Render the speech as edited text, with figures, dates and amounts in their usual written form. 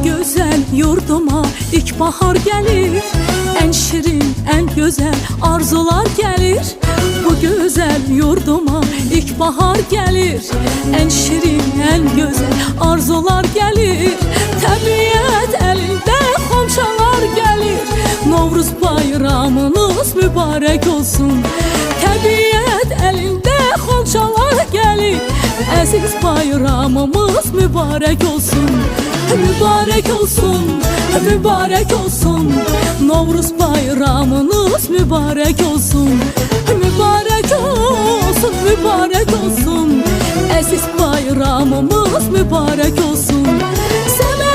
güzel yurduma ilkbahar gelir. En şirin, en güzel arzular gelir. Bu güzel yurduma ilkbahar gelir. En şirin, en güzel arzular gelir. Təbiət elinde xonçalar gelir. Novruz bayramınız mübarek olsun. Təbiət elinde xonçalar gelir. Əziz bayramımız mübarek olsun. Mübarek olsun, mübarek olsun. Novruz bayramınız mübarek olsun. Mübarek olsun, mübarek olsun. Əziz bayramımız mübarek olsun.